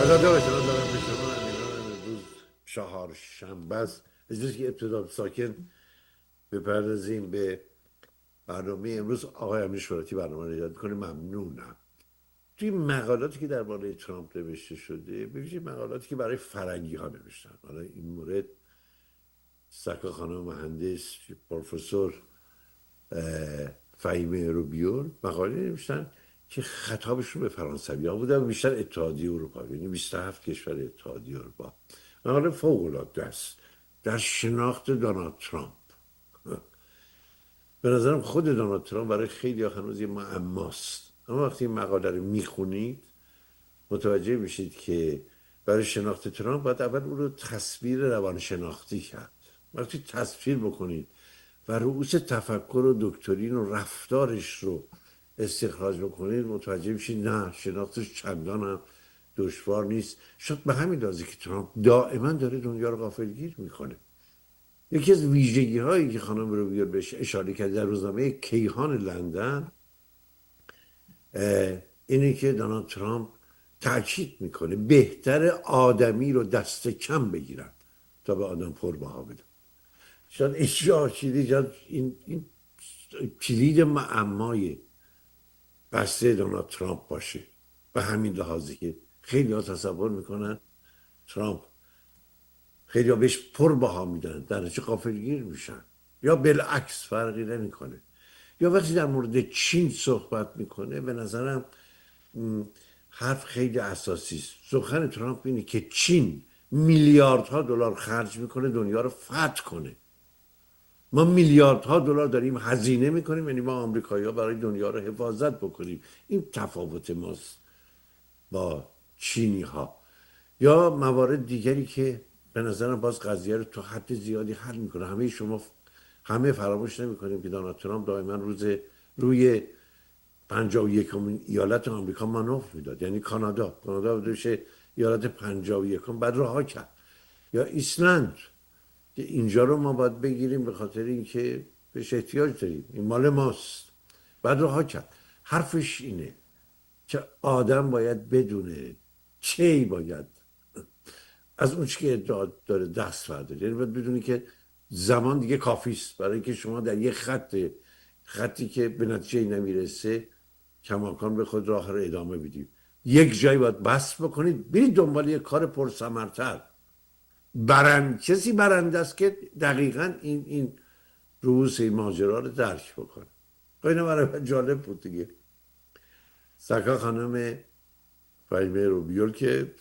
البته به شما دارم به شما امیران امروز چهارشنبه است. اجازه که ابتدا ساکن بپردازیم به برنامه امروز. آقای امیر شوراتی برنامه رو ایجاد میکنه، ممنونم. توی مقالاتی که درباره ترامپ نوشته شده، ببینید مقالاتی که برای فرنگی ها نوشتن، حالا این مورد سکا خانم مهندس پروفسور فهیمه روبیور مقاله نوشتن که خطابشون به فرانسوی ها بوده و بیشتر اتحادیه اروپا، یعنی 27 کشور اتحادیه اروپا. مقاله فوق العاده است در شناخت دونالد ترامپ. به نظرم خود دونالد ترامپ برای خیلی هنوز یه معماست، اما وقتی این مقاله رو میخونید متوجه میشید که برای شناخت ترامپ باید اول او رو تصویر روانشناختی کرد. وقتی تصویر بکنید و رؤوس تفکر و دکترین و رفتارش رو استخراج بکنید متوجه میشید نه، شناختش چندان هم دشوار نیست. شاید به همین لحاظه که ترامپ دائما داره دنیا رو غافلگیر میکنه. یکی از ویژگی هایی که خانم روبیور بهش اشاره کرد در روزنامه کیهان لندن اینه که دونالد ترامپ تاکید میکنه بهتر آدمی رو دست کم بگیرن تا به آدم پربها بدن. شاید اشیاء این کلید معمای بسته دونالد ترامپ باشه. به همین لحاظی که خیلی ها تصور میکنن ترامپ، خیلی ها بهش پربها میدن، در نتیجه غافلگیر میشن، یا بالعکس فرقی نمیکنه. یا وقتی در مورد چین صحبت میکنه به نظرم حرف خیلی اساسی است. سخن ترامپ اینه که چین میلیاردها دلار خرج میکنه دنیا رو فتح کنه. ما میلیاردها دلار داریم هزینه میکنیم، یعنی ما آمریکایی‌ها برای دنیا رو حفاظت بکنیم. این تفاوت ماست با چینی ها. یا موارد دیگری که به نظرم باز قضیه رو تو حد زیادی حل میکنه. همه فراموش نمیکنیم که دونالد ترامپ دائما روی 51مین ایالت آمریکا مانور میداد، یعنی کانادا بشه ایالت 51م، بعد رها کرد. یا ایسلند که اینجا رو ما باید بگیریم به خاطر اینکه بهش احتیاج داریم، این مال ماست، بعد رها کرد. حرفش اینه که آدم باید بدونه چی باید از اون چی که ادعا داره دست برداره. یعنی باید بدونی که زمان دیگه کافی است برای اینکه شما در یک خطی که به نتیجه نمیرسه کماکان به خود راه رو ادامه بدید. یک جایی باید بس بکنید، برید دنبال یک کار پرثمرتر. کسی برنده است که دقیقا این رؤوس این ماجرا رو درک بکنه. اینه برای جالب بود دیگه. سکا خانم فهیمه روبیور که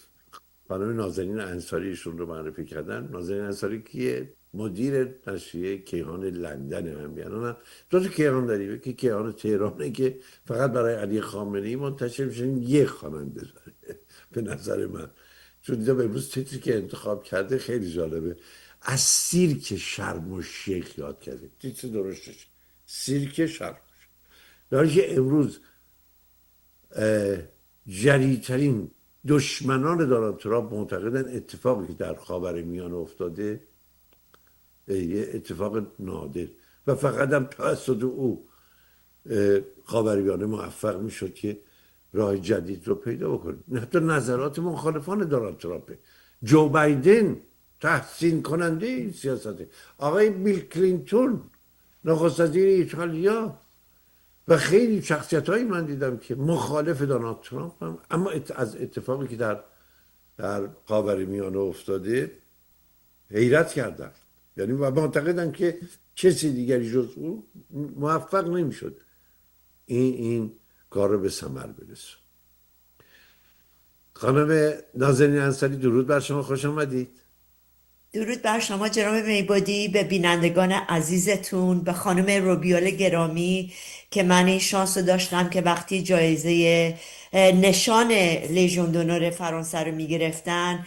خانم نازنین انصاری ایشون رو معرفی کردن. نازنین انصاری کیه؟ مدیر نشریه کیهان لندن. هم بیانم دو تا کیهان داریم، که کیهان تهرانه که فقط برای علی خامنه‌ای منتشر میشه، یک خواننده داره به نظر من. چون دیدم امروز تیتری که انتخاب کرده خیلی جالبه، از سیرک شرم و شیخ یاد کرده. تیتر درستش سیرک شرم. در که امروز جدیدترین دشمنان دونالد ترامپ معتقدن اتفاقی که در خاورمیانه افتاده یه اتفاق نادر و فقط هم توسط او خاورمیانه موفق میشد که راه جدید رو پیدا بکنه. حتی نظرات مخالفان دونالد ترامپه. جو بایدن تحسین کننده این سیاسته، آقای بیل کلینتون نخست وزیر ایتالیا و خیلی شخصیت هایی من دیدم که مخالف دونالد ترامپ هم، اما از اتفاقی که در خاورمیانه افتاده حیرت کردن. یعنی و معتقدن که کسی دیگری جز او موفق نمیشد این کار رو به ثمر برسه. خانم نازنین انصاری درود بر شما، خوش آمدید. درود بر شما جناب میبادی، به بینندگان عزیزتون، به خانم روبیول گرامی که من این شانس رو داشتم که وقتی جایزه نشان لیژون دونور فرانسه رو میگرفتن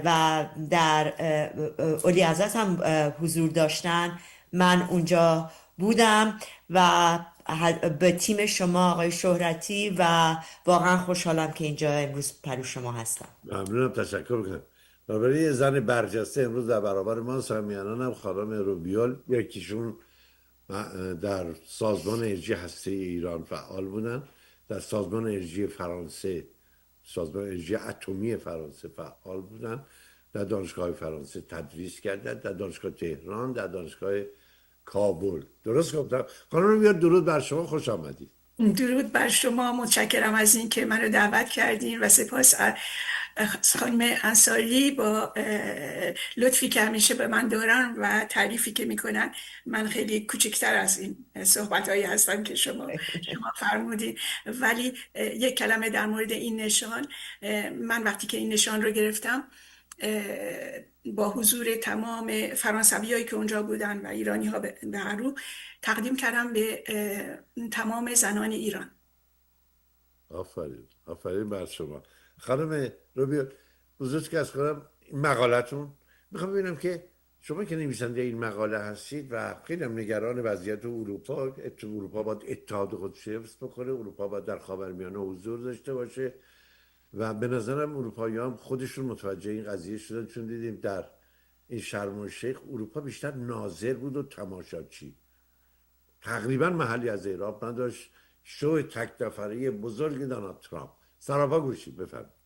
و در اولی ازت هم حضور داشتن، من اونجا بودم و به تیم شما آقای شهرتی و واقعا خوشحالم که اینجا امروز پلو شما هستم. ممنونم، تشکر میکنم. برای یه زن برجسته امروز در برابر ما سمیانانم خانم روبیول، یکیشون در سازمان انرژی هسته ایران فعال بودن، در سازمان انرژی فرانسه سازمان انرژی اتمی فرانسه فعال بودن. در دانشگاه فرانسه تدریس کردن، در دانشگاه تهران، در دانشگاه کابل. درست گفتم؟ خانم بیاد درود بر شما، خوش آمدید. درود بر شما، متشکرم از این که منو دعوت کردین و سپاس از خانم انصاری با لطفی که همیشه به من دارن و تعریفی که میکنن. من خیلی کوچکتر از این صحبت هایی هستم که شما فرمودین، ولی یک کلمه در مورد این نشان. من وقتی که این نشان رو گرفتم با حضور تمام فرانسویایی که اونجا بودن و ایرانی ها به هر رو، تقدیم کردم به تمام زنان ایران. آفرین، آفرین بر شما. خانم روبیو، بزرگ که از کنم این مقالتون، میخوام ببینم که شما که نویسنده این مقاله هستید و خیلی هم نگران وضعیت اروپا باید اتحاد خودش حفظ بکنه، اروپا باید در خاورمیانه حضور داشته باشه و به نظرم اروپایی هم خودشون متوجه این قضیه شدن، چون دیدیم در این شرم الشیخ اروپا بیشتر ناظر بود و تماشاچی، تقریبا محلی از اعراب نداشت. شو تک نفره بزرگ دونالد ترامپ. سراپا گوشی بفرمایید.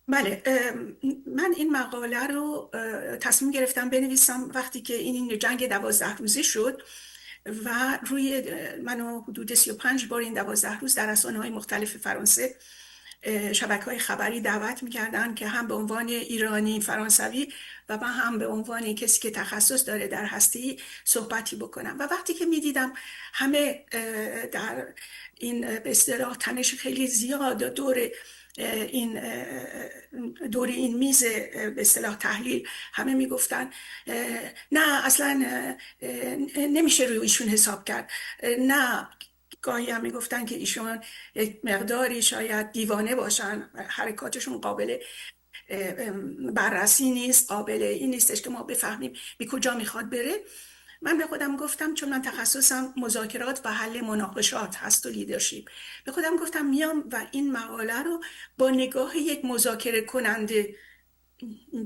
بله، من این مقاله رو تصمیم گرفتم بنویسم وقتی که این جنگ 12 روزه شد و منو حدود 35 بار این 12 روز در رسانه‌های مختلف فرانسه، شبکه‌های خبری دعوت می‌کردن که هم به عنوان ایرانی فرانسوی و من هم به عنوان کسی که تخصص داره در هستی صحبتی بکنم. و وقتی که می‌دیدم همه در این به اصطلاح تنش خیلی زیاد دور این میز به اصطلاح تحلیل، همه میگفتن نه اصلا نمیشه روی ایشون حساب کرد، نه گاهی هم میگفتن که ایشون یک مقداری شاید دیوانه باشن، حرکاتشون قابل بررسی نیست، قابل این نیستش که ما بفهمیم به کجا میخواد بره. من به خودم گفتم، چون من تخصصم مذاکرات و حل مناقشات هست و لیدرشپ، به خودم گفتم میام و این مقاله رو با نگاه یک مذاکره کننده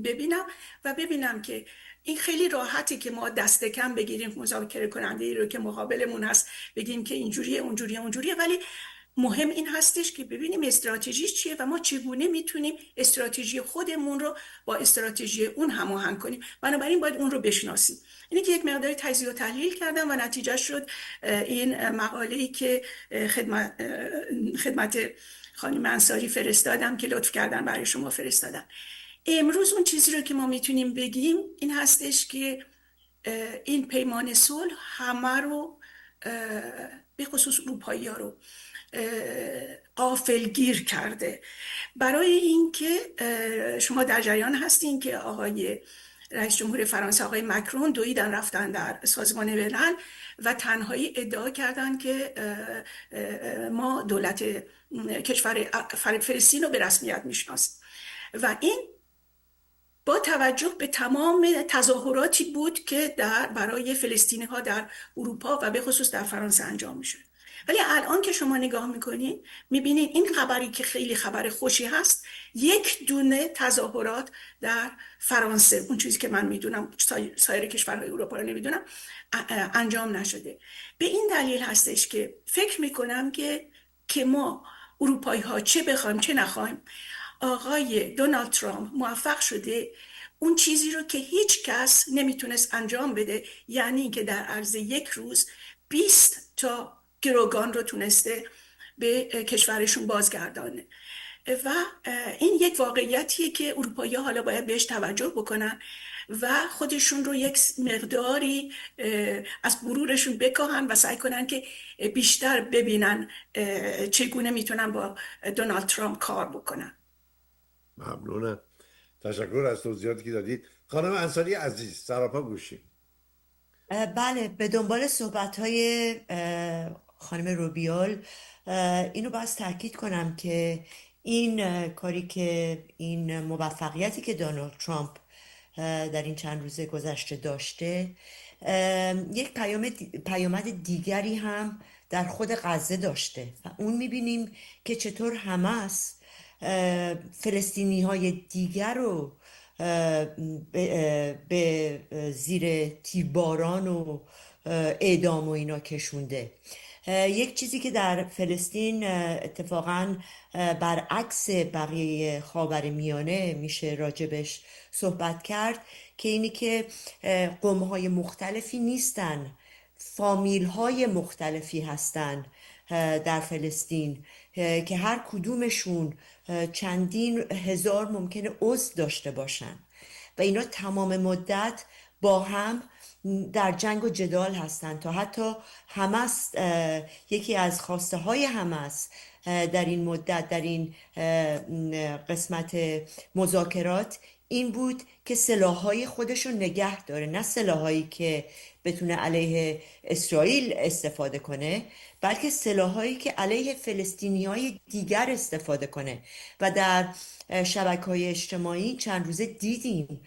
ببینم و ببینم که این خیلی راحتی که ما دست کم بگیریم مذاکره کننده ای رو که مقابلمون هست بگیم که اینجوریه اونجوریه، ولی مهم این هستش که ببینیم استراتژیش چیه و ما چگونه میتونیم استراتژی خودمون رو با استراتژی اون هماهنگ کنیم. بنابراین باید اون رو بشناسیم. اینه که یک مقداری تجزیه و تحلیل کردم و نتیجه شد این مقاله‌ای که خدمت خانم انصاری فرستادم که لطف کردن برای شما فرستادن. امروز اون چیزی رو که ما میتونیم بگیم این هستش که این پیمان صلح همه رو به خصوص اروپایی ها رو غافلگیر کرده. برای اینکه شما در جریان هستین که آقای رئیس جمهور فرانسه آقای مکرون دویدن رفتن در سازمان ملل و تنهایی ادعا کردن که ما دولت کشور فلسطین رو به رسمیت میشناسیم و این با توجه به تمام تظاهراتی بود که برای فلسطینی ها در اروپا و به خصوص در فرانسه انجام میشد. ولی الان که شما نگاه میکنین میبینین این خبری که خیلی خبر خوشی هست، یک دونه تظاهرات در فرانسه، اون چیزی که من میدونم سایر کشورهای اروپا رو نمیدونم، انجام نشده. به این دلیل هستش که فکر میکنم که ما اروپایی ها چه بخوایم چه نخوایم، آقای دونالد ترامپ موفق شده اون چیزی رو که هیچ کس نمیتونست انجام بده، یعنی که در عرض یک روز 20 تا گروگان رو تونسته به کشورشون بازگردانه و این یک واقعیتیه که اروپایی ها حالا باید بهش توجه بکنن و خودشون رو یک مقداری از غرورشون بکاهن و سعی کنن که بیشتر ببینن چگونه میتونن با دونالد ترامپ کار بکنن. ممنونم، تشکر از توضیحاتی که دادید. خانم انصاری عزیز، سراپا گوشی. بله، به دنبال صحبت‌های خانم روبیال اینو باید تاکید کنم که این کاری که این موفقیتی که دونالد ترامپ در این چند روز گذشته داشته یک پیامد دیگری هم در خود غزه داشته و اون میبینیم که چطور حماس فلسطینی های دیگر رو به زیر تیرباران و اعدام و اینا کشونده یک چیزی که در فلسطین اتفاقا برعکس بقیه خاورمیانه میشه راجبش صحبت کرد که اینی که قوم‌های مختلفی نیستن، فامیل‌های مختلفی هستن در فلسطین که هر کدومشون چندین هزار ممکنه عضو داشته باشن و اینا تمام مدت با هم در جنگ و جدال هستند تا حتی حماس، یکی از خواسته های حماس در این مدت، در این قسمت مذاکرات این بود که سلاحهای خودش رو نگه داره، نه سلاحهایی که بتونه علیه اسرائیل استفاده کنه، بلکه سلاحهایی که علیه فلسطینی‌های دیگر استفاده کنه. و در شبکه‌های اجتماعی چند روزه دیدیم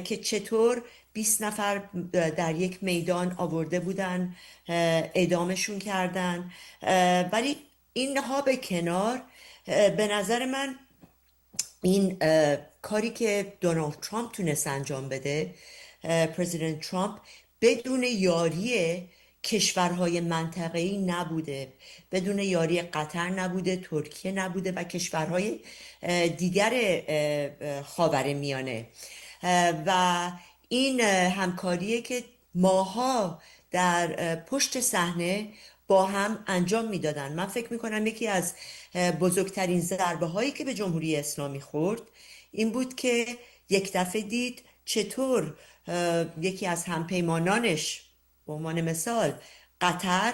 که چطور 20 نفر در یک میدان آورده بودن، اعدامشون کردن. ولی اینها به کنار، به نظر من این کاری که دونالد ترامپ تونست انجام بده، پرزیدنت ترامپ، بدون یاری کشورهای منطقه‌ای نبوده، بدون یاری قطر نبوده، ترکیه نبوده و کشورهای دیگر خاورمیانه. و این همکاریه که ماها در پشت صحنه با هم انجام میدادن. من فکر میکنم یکی از بزرگترین ضربه هایی که به جمهوری اسلامی خورد این بود که یک دفعه دید چطور یکی از همپیمانانش، به عنوان مثال قطر،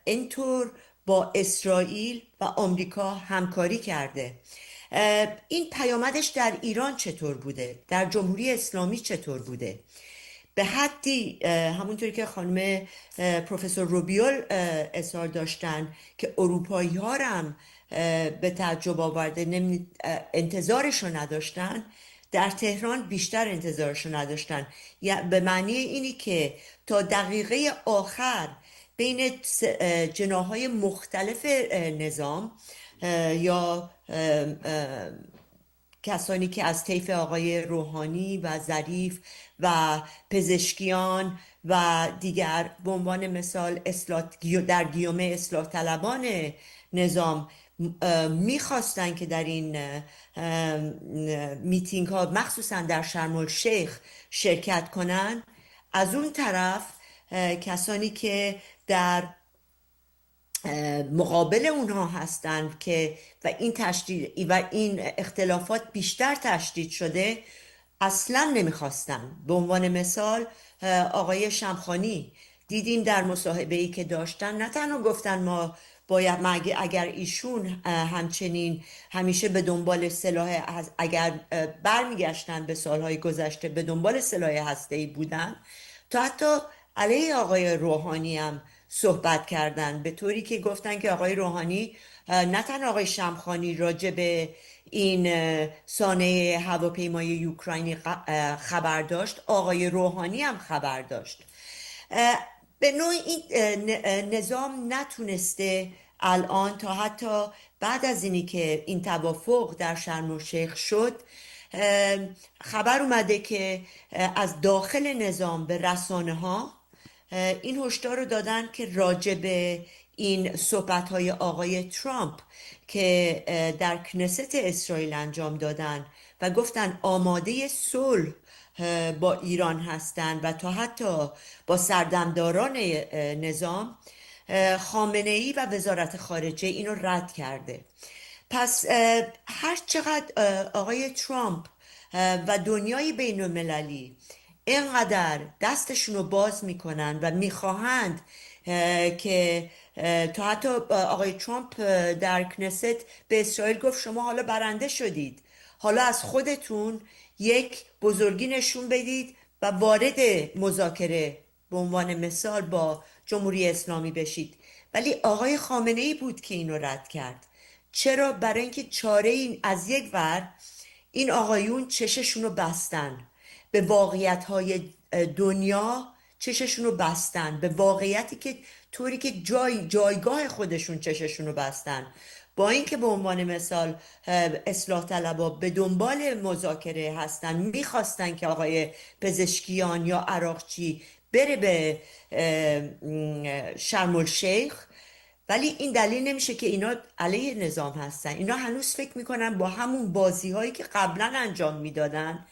اینطور با اسرائیل و آمریکا همکاری کرده. این پیامدش در ایران چطور بوده؟ در جمهوری اسلامی چطور بوده؟ به حدی همونطوری که خانم پروفسور روبیول اظهار داشتن که اروپایی ها هم به تعجب آورده، انتظارشو نداشتن، در تهران بیشتر انتظارشو نداشتن. به معنی اینی که تا دقیقه آخر بین جناحهای مختلف نظام یا کسانی که از طیف آقای روحانی و ظریف و پزشکیان و دیگر، به عنوان مثال در گیومه اصلاح طلبان نظام، میخواستن که در این میتینگ ها مخصوصا در شرم الشیخ شرکت کنن، از اون طرف کسانی که در مقابل اونها هستند که و این اختلافات بیشتر تشدید شده، اصلا نمیخواستن. به عنوان مثال آقای شمخانی، دیدیم در مصاحبه‌ای که داشتن نه تنها گفتن ما باید، اگر ایشون همچنین همیشه به دنبال سلاح، اگر برمیگشتن به سالهای گذشته به دنبال سلاح هسته‌ای بودن، تا حتی علیه آقای روحانی هم صحبت کردن، به طوری که گفتن که آقای روحانی، نه تنها آقای شمخانی راجع به این سانحه هواپیمای اوکراینی خبر داشت، آقای روحانی هم خبر داشت. به نوعی این نظام نتونسته الان، تا حتی بعد از اینی که این توافق در شرم الشیخ شد، خبر اومده که از داخل نظام به رسانه ها این هشدار رو دادن که راجع به این صحبت‌های آقای ترامپ که در کنست اسرائیل انجام دادن و گفتن آماده صلح با ایران هستند و تا حتی با سردمداران نظام، خامنه‌ای و وزارت خارجه اینو رد کرده. پس هر چقدر آقای ترامپ و دنیای بین المللی اینقدر دستشون رو باز میکنن و میخواهند که تا حتی آقای ترامپ در کنست به اسرائیل گفت شما حالا برنده شدید، حالا از خودتون یک بزرگی نشون بدید و وارد مذاکره به عنوان مثال با جمهوری اسلامی بشید. ولی آقای خامنه‌ای بود که اینو رد کرد. چرا؟ برای اینکه چاره این از یک ور این آقایون چششون رو بستن به واقعیت‌های دنیا، چششون رو بستن به واقعیتی که طوری که جایگاه خودشون چششون رو بستن، با اینکه به عنوان مثال اصلاح طلبها به دنبال مذاکره هستن، میخواستن که آقای پزشکیان یا عراقچی بره به شرم الشیخ، ولی این دلیل نمیشه که اینا علیه نظام هستن. اینا هنوز فکر میکنن با همون بازی هایی که قبلا انجام میدادن،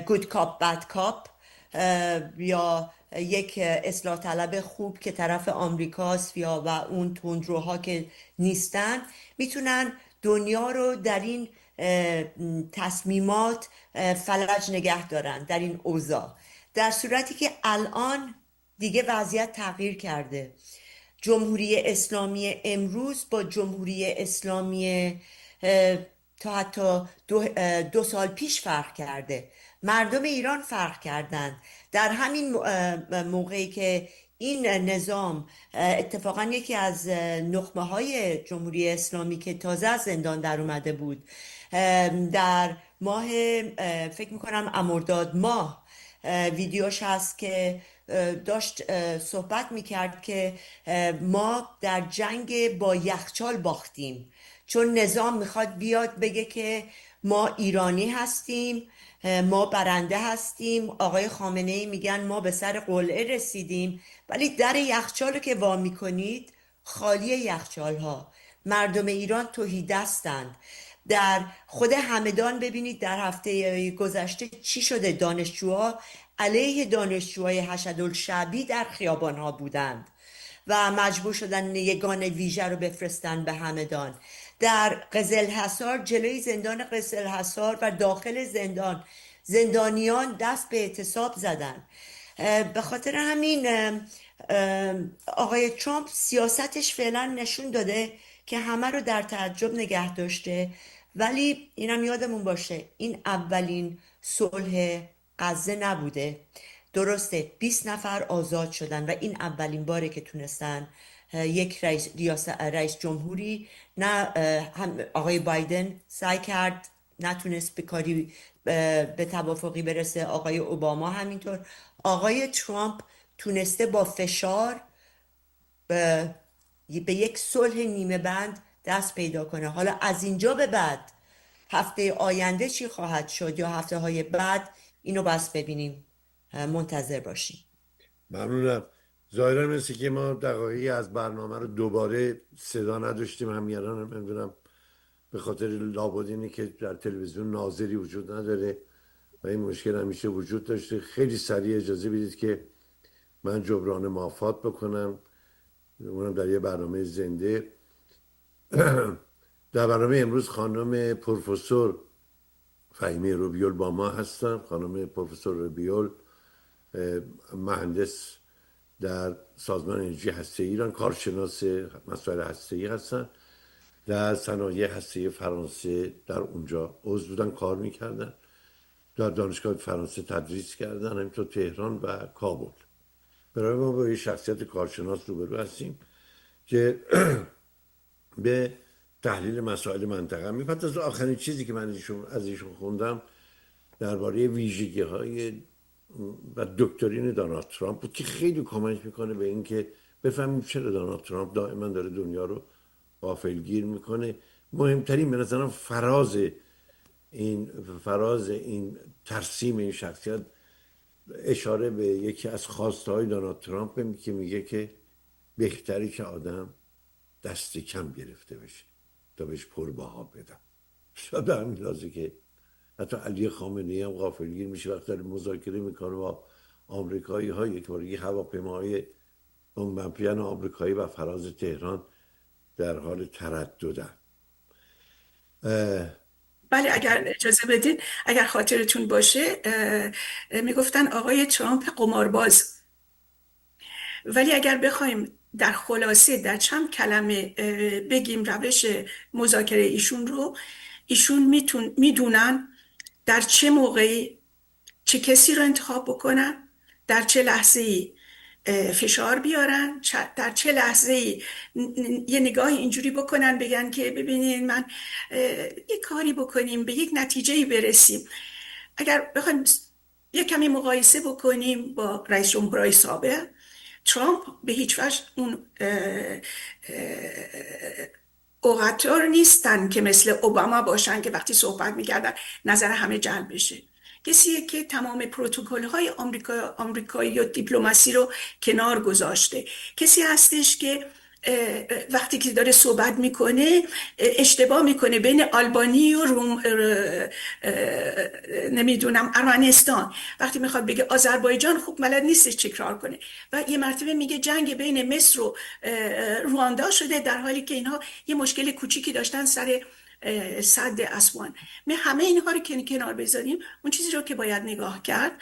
گود کاپ بد کاپ، یا یک اصلاح طلب خوب که طرف آمریکاست یا و اون تندروها که نیستن، میتونن دنیا رو در این تصمیمات فلج نگه دارن در این اوضاع، در صورتی که الان دیگه وضعیت تغییر کرده. جمهوری اسلامی امروز با جمهوری اسلامی تا حتی 2 سال پیش فرق کرده. مردم ایران فرق کردند در همین موقعی که این نظام، اتفاقا یکی از نخبه های جمهوری اسلامی که تازه از زندان در اومده بود، در ماه فکر میکنم مرداد ماه ویدیوش هست که داشت صحبت میکرد که ما در جنگ با یخچال باختیم، چون نظام میخواد بیاد بگه که ما ایرانی هستیم، ما برنده هستیم. آقای خامنه ای میگن ما به سر قلعه رسیدیم، ولی در یخچال رو که وا میکنید خالی یخچال ها. مردم ایران تهیدستند. در خود همدان ببینید در هفته گذشته چی شده. دانشجوها علیه دانشجوهای حشدالشعبی در خیابان ها بودند و مجبور شدن یگان ویژه رو بفرستن به همدان. در قزلحصار، جلوی زندان قزلحصار و داخل زندان، زندانیان دست به اعتصاب زدن. به خاطر همین آقای ترامپ سیاستش فعلا نشون داده که همه رو در تعجب نگه داشته، ولی اینم یادمون باشه این اولین صلح غزه نبوده. درسته 20 نفر آزاد شدن و این اولین باره که تونستن یک رئیس جمهوری، نه هم آقای بایدن سعی کرد نتونست به کاری به توافقی برسه، آقای اوباما همینطور، آقای ترامپ تونسته با فشار به یک صلح نیمه بند دست پیدا کنه. حالا از اینجا به بعد هفته آینده چی خواهد شد یا هفته های بعد، اینو بس ببینیم، منتظر باشیم. ممنونم. ظاهرا مثل که ما دقایقی از برنامه رو دوباره صدا نداشتیم. همیاران نمیدونم به خاطر لابد اینه که در تلویزیون ناظری وجود نداره و این مشکل همیشه وجود داشته. خیلی سریع اجازه بدید که من جبران مافات بکنم، اونم در یه برنامه زنده. در برنامه امروز خانم پروفسور فهیمه روبیول با ما هستن. خانم پروفسور روبیول مهندس در سازمان انرژی هسته‌ای ایران، کارشناس مسائل هسته‌ای هستن. در صنایع هسته‌ای فرانسه در اونجا عضو بودن، کار میکردن. در دانشگاه فرانسه تدریس کردن، همینطور تهران و کابل. برای ما با یه شخصیت کارشناس روبرو هستیم که به تحلیل مسائل منطقه میپردازه. آخرین چیزی که من از ایشون خوندم درباره ویژگی‌های و دکترین دونالد ترامپ بود که خیلی کمک میکنه به این که بفهمیم چرا دونالد ترامپ دائما داره دنیا رو غافلگیر میکنه. مهمترین به نظرم فراز این ترسیم این شخصیت اشاره به یکی از خواسته های دونالد ترامپ که میگه که بهتری که آدم دست کم گرفته بشه تا بهش پربها بدم. شاید به همین لحاظه که حتی علی خامنه ای هم غافلگیر میشه وقتی داره مذاکره میکنه با آمریکایی ها. یک بار هواپیماهای منفیان آمریکایی و فراز تهران در حال ترددن. بله اگر اجازه بدید، اگر خاطرتون باشه میگفتن آقای ترامپ قمارباز، ولی اگر بخوایم در خلاصه در چند کلمه بگیم روش مذاکره ایشون رو، ایشون میدونن در چه موقعی چه کسی رو انتخاب بکنن، در چه لحظه‌ای فشار بیارن، در چه لحظه‌ای یه نگاه اینجوری بکنن بگن که ببینین من یه کاری بکنیم به یک نتیجه‌ای برسیم. اگر بخوایم یه کمی مقایسه بکنیم با رئیس جمهورهای سابق، ترامپ به هیچ وجه اون اوقاتور نیستن که مثل اوباما باشن که وقتی صحبت میکردن نظر همه جلب بشه. کسیه که تمام پروتکل های آمریکایی و دیپلماسی رو کنار گذاشته، کسی هستش که وقتی که داره صحبت میکنه اشتباه میکنه بین آلبانی و نمیدونم ارمنستان، وقتی میخواد بگه آذربایجان خوب بلد نیستش تکرار کنه، و یه مرتبه میگه جنگ بین مصر و رواندا شده، در حالی که اینها یه مشکل کوچیکی داشتن سر سد اسوان. ما همه اینها رو که کنار بذاریم، اون چیزی رو که باید نگاه کرد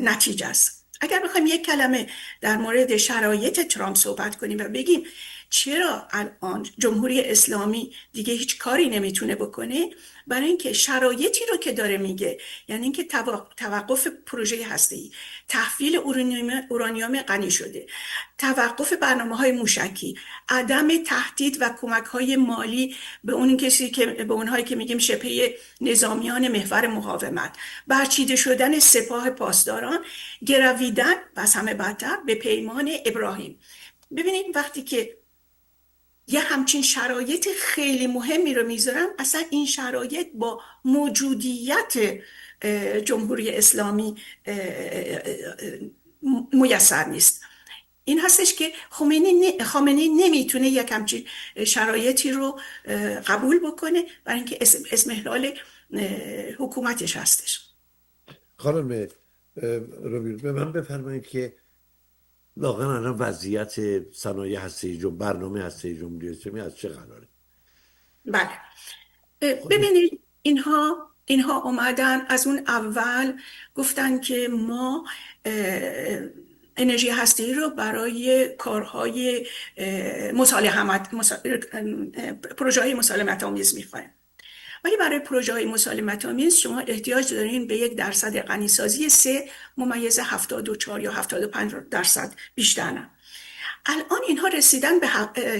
نتیجه است. اگر بخوایم یک کلمه در مورد شرایط ترامپ صحبت کنیم و بگیم چرا الان جمهوری اسلامی دیگه هیچ کاری نمیتونه بکنه، برای اینکه شرایطی رو که داره میگه، یعنی اینکه توقف پروژه هسته‌ای، تحویل اورانیوم غنی شده، توقف برنامه‌های موشکی، عدم تهدید و کمک‌های مالی به اونهایی که میگیم شبه نظامیان محور مقاومت، برچیده شدن سپاه پاسداران، گرویدن و از همه بدتر به پیمان ابراهیم. ببینید وقتی که یه همچین شرایط خیلی مهمی رو میذارم، اصلا این شرایط با موجودیت جمهوری اسلامی میسر نیست. این هستش که خامنه‌ای نمیتونه یک همچین شرایطی رو قبول بکنه، برای اینکه اضمحلال حکومتش هستش. خانم روبیر، به من بفرمایید که واقعا الان وضعیت صنایع هسته‌ای برنامه هسته‌ای جمهوری اسلامی از چه قراره؟ بله، ببینید اینها اومدن از اون اول گفتن که ما انرژی هسته‌ای رو برای کارهای پروژه های مسالمت آمیز میخوایم، ولی برای پروژه های مسالمت آمیز شما احتیاج دارین به 1% غنیسازی 3.74 یا 75%، بیشتر نه. الان اینها رسیدن به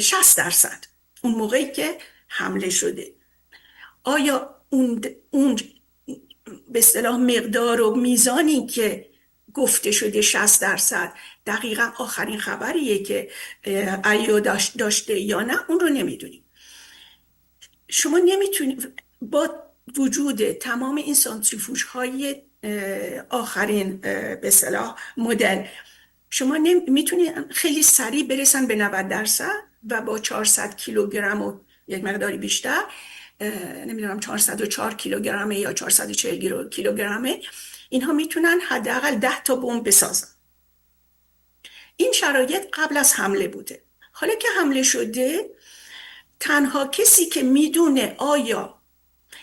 60%. اون موقعی که حمله شده، آیا اون به اصطلاح مقدار و میزانی که گفته شده 60% دقیقا آخرین خبریه که ایو داشته یا نه، اون رو نمیدونیم. شما نمیتونید با وجود تمام این سانتریفوژ های آخرین به اصطلاح مدل، شما میتونید خیلی سریع برسن به 90% و با 400 کیلوگرم و یک مقداری بیشتر، نمیدونم 404 کیلوگرمه یا 440 کیلوگرمه، اینها میتونن حداقل 10 تا بمب بسازن. این شرایط قبل از حمله بوده. حالا که حمله شده، تنها کسی که میدونه آیا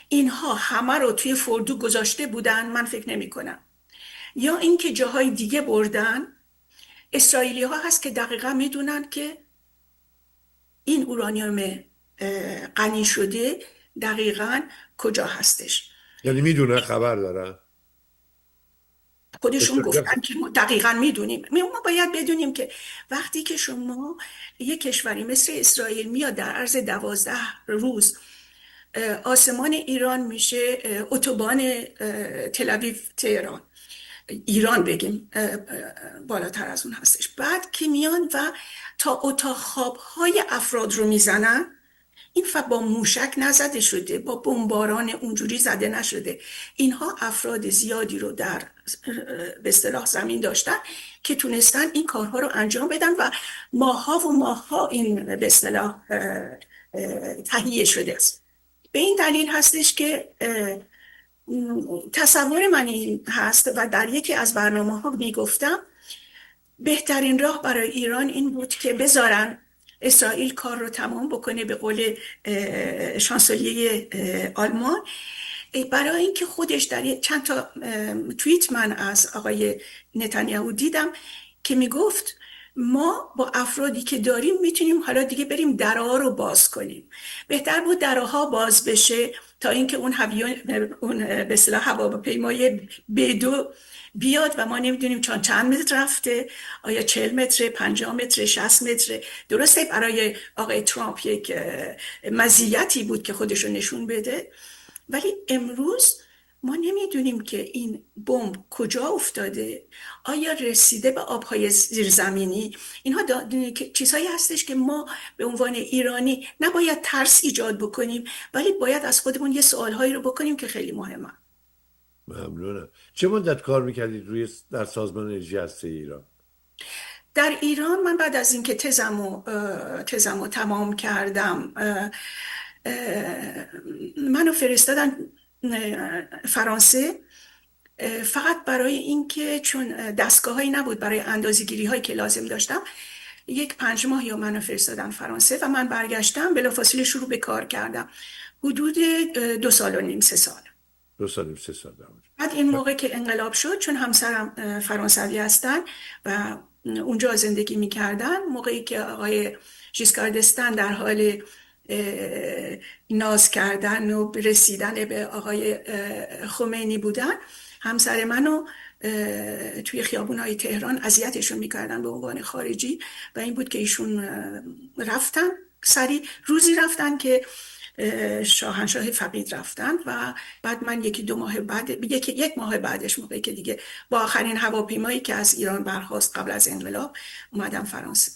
اینها همه رو توی فردو گذاشته بودن، من فکر نمی کنم، یا اینکه جاهای دیگه بردن، اسرائیلی ها هست که دقیقا میدونن که این اورانیوم غنی شده دقیقا کجا هستش. یعنی میدونن، خبر دارن، خودشون گفتن که ما دقیقا میدونیم. ما باید بدونیم که وقتی که شما یک کشوری مثل اسرائیل میاد در عرض 12 روز آسمان ایران میشه اتوبان تل تهران، ایران بگیم بالاتر از اون هستش، بعد که میان و تا اتاق خوابهای افراد رو میزنن، این با موشک نزده شده، با بمباران اونجوری زده نشده، اینها افراد زیادی رو در به اصطلاح زمین داشتن که تونستن این کارها رو انجام بدن و ماها و ماها این به اصطلاح تهیه شده است. به این دلیل هستش که تصور من این هست و در یکی از برنامه ها میگفتم بهترین راه برای ایران این بود که بذارن اسرائیل کار رو تمام بکنه، به قول شانسلیه آلمان، برای اینکه خودش در چند تا توییت من از آقای نتانیاهو دیدم که میگفت ما با افرادی که داریم میتونیم حالا دیگه بریم درها رو باز کنیم. بهتر بود درها باز بشه تا اینکه اون به اصطلاح هواپیمای B2 بیاد و ما نمیدونیم چند متر رفته، آیا 40 متر، 50 متر، 60 متر. درسته برای آقای ترامپ یک مزیتی بود که خودشو نشون بده، ولی امروز ما نمیدونیم که این بمب کجا افتاده، آیا رسیده به آبهای زیرزمینی. اینها چیزهایی هستش که ما به عنوان ایرانی نباید ترس ایجاد بکنیم، ولی باید از خودمون یه سوالهایی رو بکنیم که خیلی مهمه. ممنونم. چه مدت کار میکردید در سازمان انرژی هسته ایران؟ در ایران من بعد از اینکه تزمو تمام کردم، منو فرستادن فرانسه، فقط برای اینکه چون دستگاهایی نبود برای اندازه‌گیری هایی که لازم داشتم. 5 ماه یا منو فرستادن فرانسه و من برگشتم، بلافاصله شروع به کار کردم. حدود 2 سال و نیم 3 سال. 2 سال 3 سال دارم. بعد این موقع که انقلاب شد، چون همسرم فرانسوی هستن و اونجا زندگی میکردن، موقعی که آقای ژیسکار دستن در حال ناز کردن و رسیدن به آقای خمینی بودن، همسر منو توی خیابون‌های تهران اذیتشون میکردن به عنوان خارجی، و این بود که ایشون رفتن، روزی رفتن که شاهنشاه فقید رفتن، و بعد من 1-2 ماه بعد، یک ماه بعدش، موقعی که دیگه با آخرین هواپیمایی که از ایران برخاست قبل از انقلاب، اومدم فرانسه.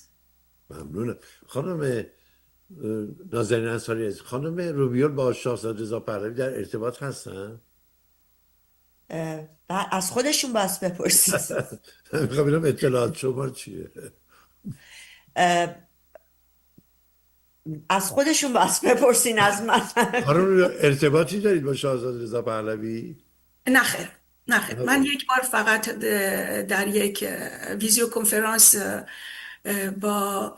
ممنونم. خانم نازنین انصاری، خانم روبیول با شاهزاده رضا پهلوی در ارتباط هستن؟ از خودشون بس بپرسید. میخوام ببینم اطلاعات شما چیه. از خودشون بس بپرسین، از من. خانم ارتباطی دارید با شاهزاده رضا پهلوی؟ نه خیر، نه خیر. من یک بار فقط در یک ویدیو کنفرانس با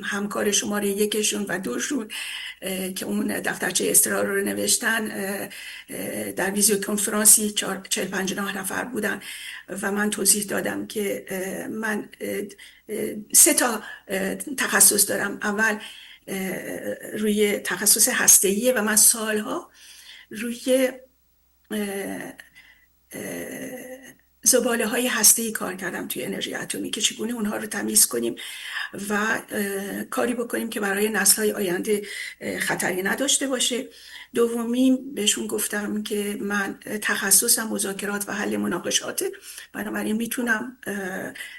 همکار شماره 1شون و 2شون که اون دفترچه اصرار رو نوشتن، در ویدیو کنفرانسی 40-50 نفر بودن و من توضیح دادم که من 3 تخصص دارم. اول روی تخصص هسته‌ایه و من سالها روی زباله های هسته‌ای کار کردم توی انرژی اتمی، که چگونه اونها رو تمیز کنیم و کاری بکنیم که برای نسل‌های آینده خطری نداشته باشه. دومی بهشون گفتم که من تخصصم مذاکرات و حل مناقشاته، بنابراین میتونم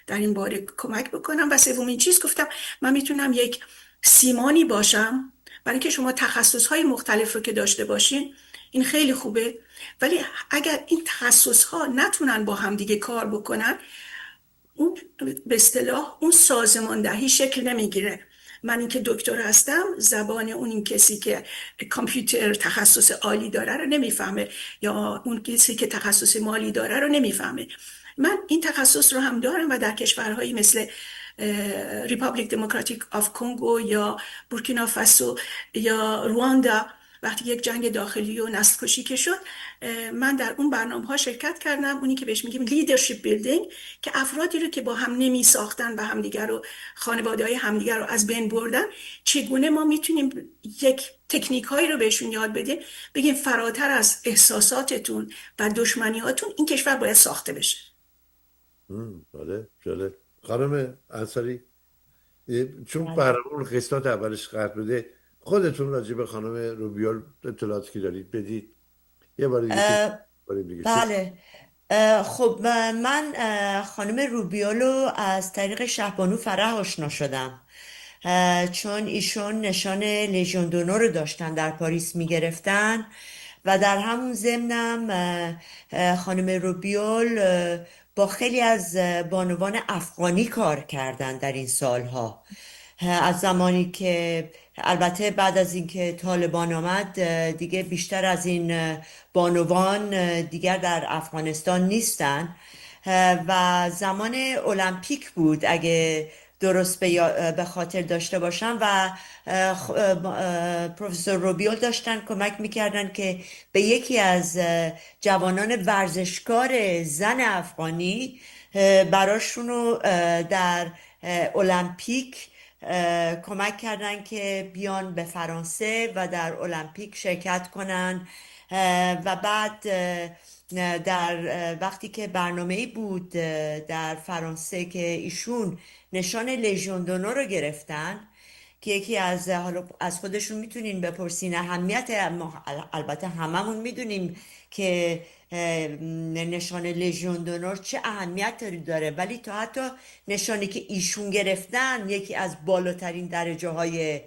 در این باره کمک بکنم. و سومین چیز گفتم من میتونم یک سیمانی باشم برای اینکه شما تخصص‌های مختلف رو که داشته باشین، این خیلی خوبه، ولی اگر این تخصص ها نتونن با هم دیگه کار بکنن، اون به اصطلاح اون سازماندهی شکل نمیگیره. من اینکه دکتر هستم، زبان اون این کسی که کامپیوتر تخصص عالی داره رو نمیفهمه، یا اون کسی که تخصص مالی داره رو نمیفهمه. من این تخصص رو هم دارم و در کشورهایی مثل ریپابلیک دموکراتیک آف کنگو یا بورکینافاسو یا رواندا، وقتی یک جنگ داخلی و نسل کشی که شد، من در اون برنامه ها شرکت کردم، اونی که بهش میگیم لیدرشپ بیلدینگ، که افرادی رو که با هم نمی ساختن و همدیگر رو، خانواده های همدیگر رو از بین بردن، چگونه ما میتونیم یک تکنیک هایی رو بهشون یاد بدیم، بگیم فراتر از احساساتتون و دشمنیاتون این کشور باید ساخته بشه. بله، جالب. خانم انصاری، چون برنامه قسمت اولش قطع بوده، خودتون راجع به خانم روبیول اطلاعاتی که دارید بدید یه بار دیگه. بله. خب من خانم روبیولو از طریق شهبانو فرح آشنا شدم، چون ایشون نشان لژیون دونور رو داشتن در پاریس میگرفتن و در همون ضمنم خانم روبیول با خیلی از بانوان افغانی کار کردن در این سالها، از زمانی که البته بعد از اینکه طالبان آمد دیگه بیشتر از این بانوان دیگر در افغانستان نیستن، و زمان المپیک بود اگه درست به خاطر داشته باشم، و پروفسور روبیول داشتن کمک میکردن که به یکی از جوانان ورزشکار زن افغانی براشونو در المپیک کمک کردن که بیان به فرانسه و در المپیک شرکت کنن. و بعد در وقتی که برنامه‌ای بود در فرانسه که ایشون نشان لژیون دونور رو گرفتن، که یکی از، حالا از خودشون میتونین بپرسین اهمیت، البته هممون میدونیم که نشان لژیون دونور چه اهمیت داره، ولی تا حتی نشانی که ایشون گرفتن یکی از بالاترین درجه های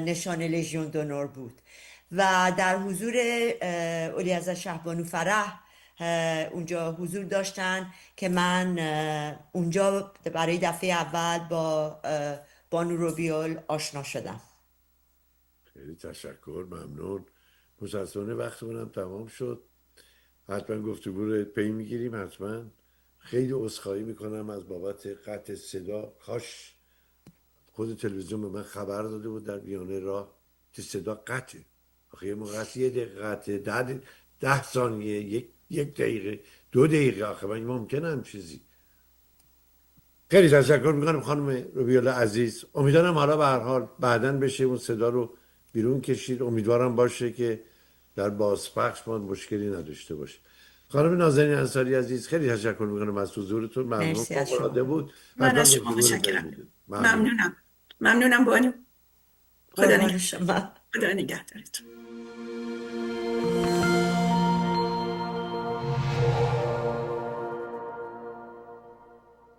نشان لژیون دونور بود. و در حضور علیرضا شهبانو فرح اونجا حضور داشتن که من اونجا برای دفعه اول با بانو روبیول آشنا شدم. خیلی تشکر، ممنون. متاسفانه وقتمونم تمام شد. حتما گفتگو رو پی میگیریم. حتما خیلی عذرخواهی میکنم از بابت قطع صدا. کاش خود تلویزیون به من خبر داده بود در میانه راه که صدا قطعه. آخه یه موقع هست 1 دقیقه قطعه، 10 ثانیه، 1 دقیقه، 2 دقیقه. آخه من ممکنه هم چیزی. خیلی تشکر میکنم خانم روبیال عزیز. امیدوارم حالا به هر حال بعداً بشه اون صدا رو بیرون کشید. امیدوارم باشه که در بازپخش ما مشکلی نداشته باشه. خانم نازنین انصاری عزیز، خیلی تشکر میکنم از حضورتون. ممنون، مرسی از فوق‌العاده شما. بود. من از شما گفتگو رو متشکرم. بگیرید. ممنون. ممنونم بانو. قربان شما. خدا نگهدارتون.